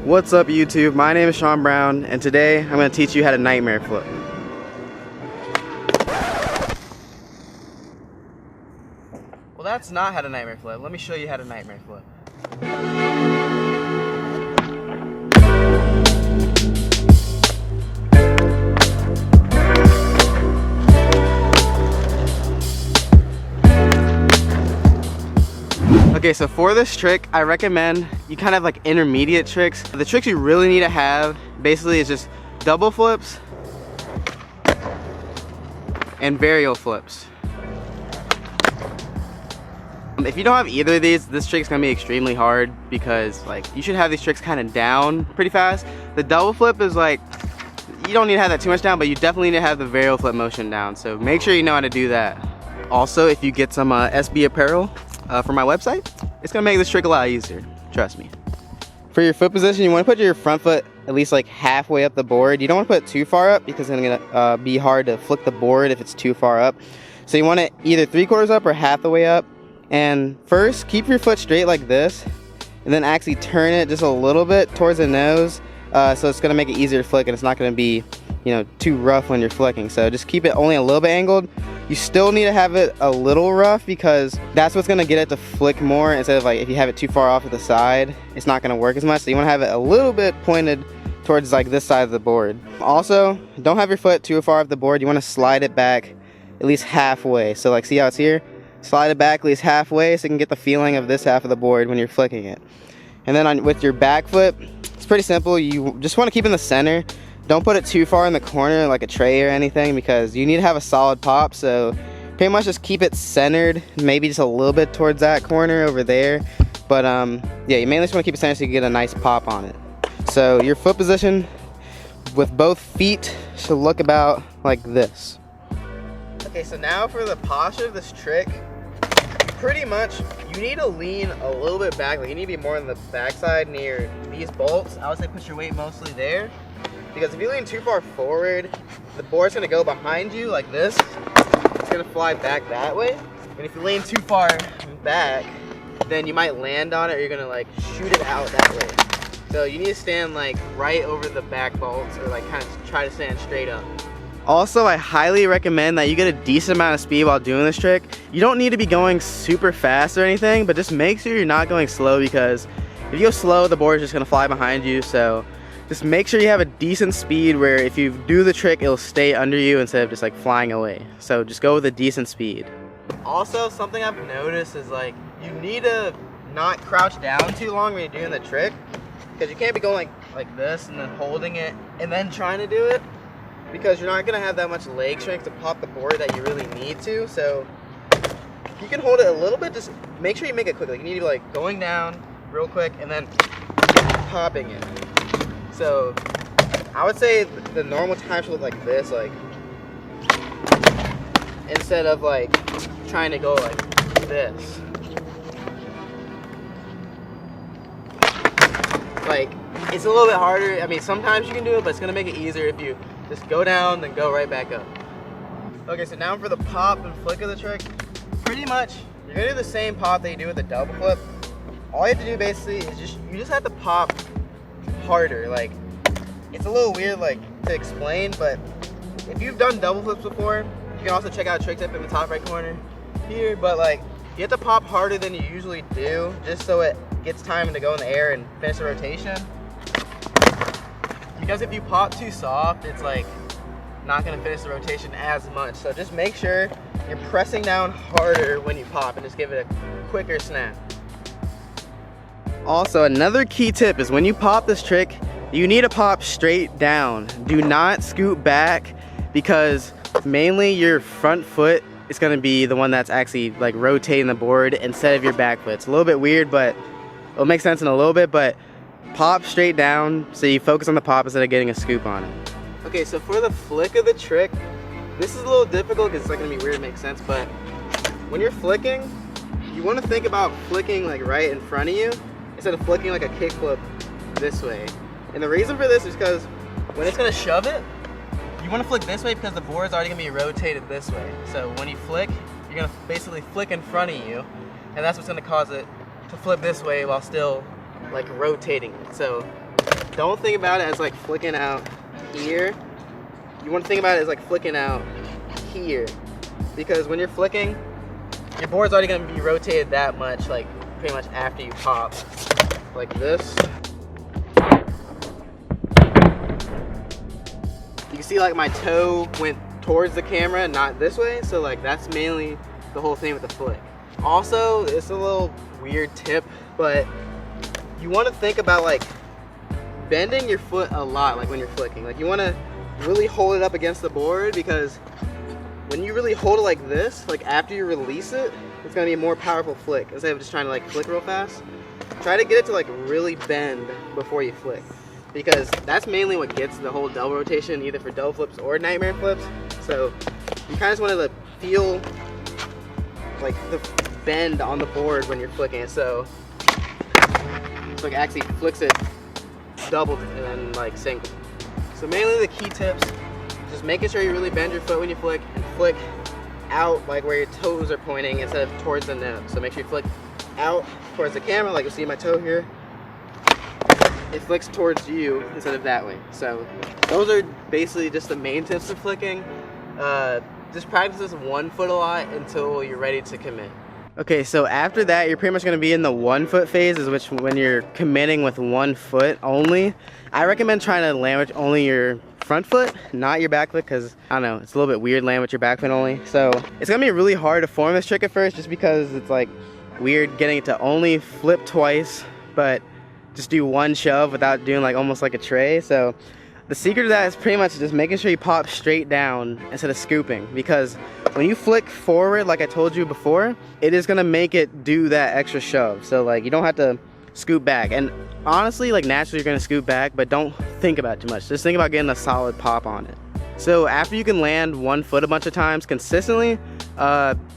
What's up YouTube? My name is Sean Brown and today I'm going to teach you how to nightmare flip. Well, that's not how to nightmare flip. Let me show you how to nightmare flip. Okay, so for this trick, I recommend you kind of like intermediate tricks. The tricks you really need to have basically is just double flips and varial flips. If you don't have either of these, this trick is gonna be extremely hard because like you should have these tricks kind of down pretty fast. The double flip is like, you don't need to have that too much down, but you definitely need to have the varial flip motion down. So make sure you know how to do that. Also, if you get some SB apparel, for my website, it's gonna make this trick a lot easier, trust me. For your foot position, you want to put your front foot at least like halfway up the board. You don't want to put it too far up because it's gonna be hard to flick the board if it's too far up. So you want it either 3/4 up or half the way up. And first, keep your foot straight like this, and then actually turn it just a little bit towards the nose, so it's gonna make it easier to flick, and it's not gonna be, you know, too rough when you're flicking. So just keep it only a little bit angled. You still need to have it a little rough because that's what's gonna get it to flick more, instead of like if you have it too far off to the side, it's not gonna work as much. So you wanna have it a little bit pointed towards like this side of the board. Also, don't have your foot too far off the board. You wanna slide it back at least halfway. So like, see how it's here? Slide it back at least halfway so you can get the feeling of this half of the board when you're flicking it. And then with your back foot, it's pretty simple. You just wanna keep in the center. Don't put it too far in the corner like a tray or anything because you need to have a solid pop. So pretty much just keep it centered, maybe just a little bit towards that corner over there. But yeah, you mainly just want to keep it centered so you get a nice pop on it. So your foot position with both feet should look about like this. Okay, so now for the posture of this trick, pretty much you need to lean a little bit back. Like you need to be more on the backside near these bolts. I would say put your weight mostly there. Because if you lean too far forward, the board's gonna go behind you like this. It's gonna fly back that way. And if you lean too far back, then you might land on it or you're gonna like shoot it out that way. So you need to stand like right over the back bolts or like kind of try to stand straight up. Also, I highly recommend that you get a decent amount of speed while doing this trick. You don't need to be going super fast or anything, but just make sure you're not going slow because if you go slow, the board's just gonna fly behind you. So just make sure you have a decent speed where if you do the trick, it'll stay under you instead of just like flying away. So just go with a decent speed. Also, something I've noticed is like you need to not crouch down too long when you're doing the trick because you can't be going like this and then holding it and then trying to do it because you're not gonna have that much leg strength to pop the board that you really need to. So you can hold it a little bit, just make sure you make it quick. Like you need to be like going down real quick and then popping it. So I would say the normal time should look like this, like instead of like trying to go like this. Like it's a little bit harder. I mean, sometimes you can do it, but it's gonna make it easier if you just go down then go right back up. Okay, so now for the pop and flick of the trick, pretty much you're gonna do the same pop that you do with the double flip. All you have to do basically is you just have to pop harder. Like it's a little weird like to explain, but if you've done double flips before, you can also check out a trick tip in the top right corner here. But like you have to pop harder than you usually do just so it gets time to go in the air and finish the rotation, because if you pop too soft, it's like not gonna finish the rotation as much. So just make sure you're pressing down harder when you pop and just give it a quicker snap. Also, another key tip is when you pop this trick, you need to pop straight down. Do not scoot back because mainly your front foot is gonna be the one that's actually like rotating the board instead of your back foot. It's a little bit weird, but it'll make sense in a little bit, but pop straight down so you focus on the pop instead of getting a scoop on it. Okay, so for the flick of the trick, this is a little difficult because it's not gonna be weird to make sense, but when you're flicking, you wanna think about flicking like right in front of you instead of flicking like a kickflip this way. And the reason for this is because when it's gonna shove it, you wanna flick this way because the board's already gonna be rotated this way. So when you flick, you're gonna basically flick in front of you, and that's what's gonna cause it to flip this way while still like rotating it. So don't think about it as like flicking out here. You want to think about it as like flicking out here, because when you're flicking, your board's already going to be rotated that much, like pretty much after you pop, like this. You can see like my toe went towards the camera, not this way, so like that's mainly the whole thing with the flick. Also, it's a little weird tip, but you want to think about like bending your foot a lot, like when you're flicking. Like you want to really hold it up against the board, because when you really hold it like this, like after you release it, it's gonna be a more powerful flick instead of just trying to like flick real fast. Try to get it to like really bend before you flick, because that's mainly what gets the whole double rotation, either for double flips or nightmare flips. So you kind of just want to feel like the bend on the board when you're flicking it. So it's like actually flicks it double and then like single. So mainly the key tips, just making sure you really bend your foot when you flick, and flick out like where your toes are pointing instead of towards the nose. So make sure you flick out towards the camera, like you'll see my toe here. It flicks towards you instead of that way. So those are basically just the main tips of flicking. Just practice this one foot a lot until you're ready to commit. Okay, so after that, you're pretty much going to be in the 1 foot phase, is which when you're committing with 1 foot only. I recommend trying to land with only your front foot, not your back foot, because I don't know, it's a little bit weird land with your back foot only. So it's going to be really hard to form this trick at first, just because it's like weird getting it to only flip twice, but just do 1 shove without doing like almost like a tray. So the secret to that is pretty much just making sure you pop straight down instead of scooping, because when you flick forward, like I told you before, it is gonna make it do that extra shove. So like you don't have to scoop back, and honestly, like naturally you're gonna scoop back, but don't think about it too much. Just think about getting a solid pop on it. So after you can land 1 foot a bunch of times consistently,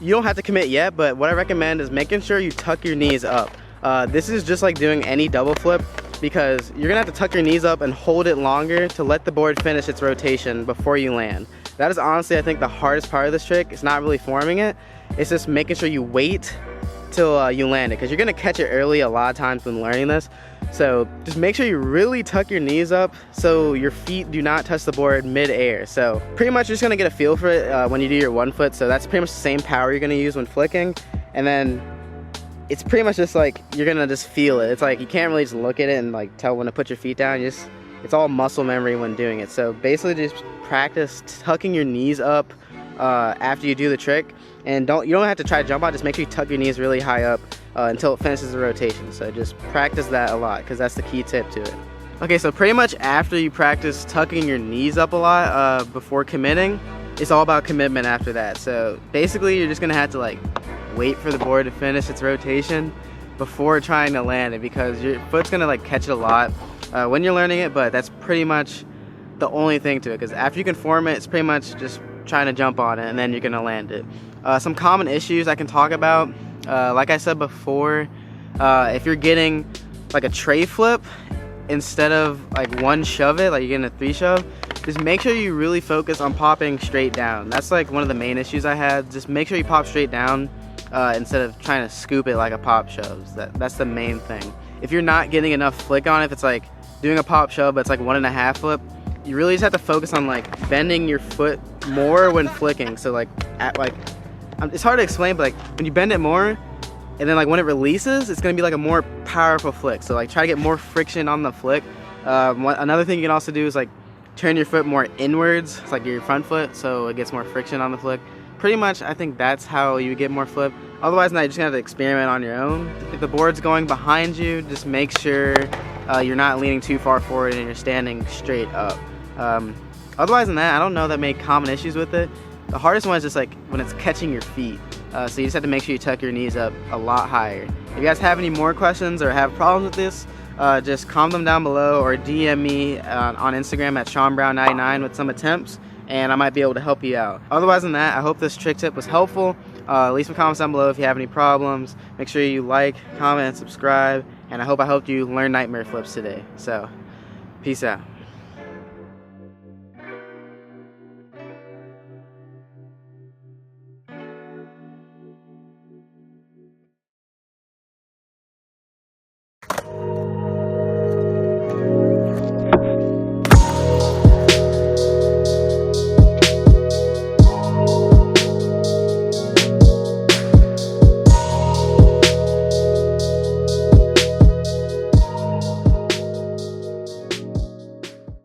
you don't have to commit yet, but what I recommend is making sure you tuck your knees up. This is just like doing any double flip, because you're gonna have to tuck your knees up and hold it longer to let the board finish its rotation before you land. That is honestly, I think, the hardest part of this trick. It's not really forming it, it's just making sure you wait till you land it, because you're gonna catch it early a lot of times when learning this. So just make sure you really tuck your knees up so your feet do not touch the board mid-air. So pretty much you're just gonna get a feel for it when you do your 1 foot. So that's pretty much the same power you're gonna use when flicking, and then it's pretty much just like you're gonna just feel it. It's like you can't really just look at it and like tell when to put your feet down. It's all muscle memory when doing it. So basically just practice tucking your knees up after you do the trick, and you don't have to try to jump out. Just make sure you tuck your knees really high up until it finishes the rotation. So just practice that a lot, because that's the key tip to it. Okay, so pretty much after you practice tucking your knees up a lot before committing, it's all about commitment after that. So basically you're just gonna have to like wait for the board to finish its rotation before trying to land it, because your foot's gonna like catch it a lot when you're learning it, but that's pretty much the only thing to it, because after you can form it, it's pretty much just trying to jump on it and then you're gonna land it. Some common issues I can talk about, like I said before, if you're getting like a tray flip instead of like 1 shove it, like you're getting a 3 shove, just make sure you really focus on popping straight down. That's like one of the main issues I had. Just make sure you pop straight down instead of trying to scoop it like a pop shoves. That's the main thing. If you're not getting enough flick on it, if it's like doing a pop shove but it's like 1.5 flip, you really just have to focus on like bending your foot more when flicking. So like it's hard to explain, but like when you bend it more and then like when it releases, it's gonna be like a more powerful flick. So like try to get more friction on the flick. Another thing you can also do is like turn your foot more inwards. It's like your front foot, so it gets more friction on the flick. Pretty much, I think that's how you get more flip. Otherwise, now you're just gonna have to experiment on your own. If the board's going behind you, just make sure you're not leaning too far forward and you're standing straight up. Otherwise than that, I don't know that many common issues with it. The hardest one is just like when it's catching your feet. So you just have to make sure you tuck your knees up a lot higher. If you guys have any more questions or have problems with this, just comment them down below or DM me on Instagram at SeanBrown99 with some attempts, and I might be able to help you out. Otherwise than that, I hope this trick tip was helpful. Leave some comments down below if you have any problems. Make sure you like, comment, and subscribe, and I hope I helped you learn nightmare flips today. So, peace out.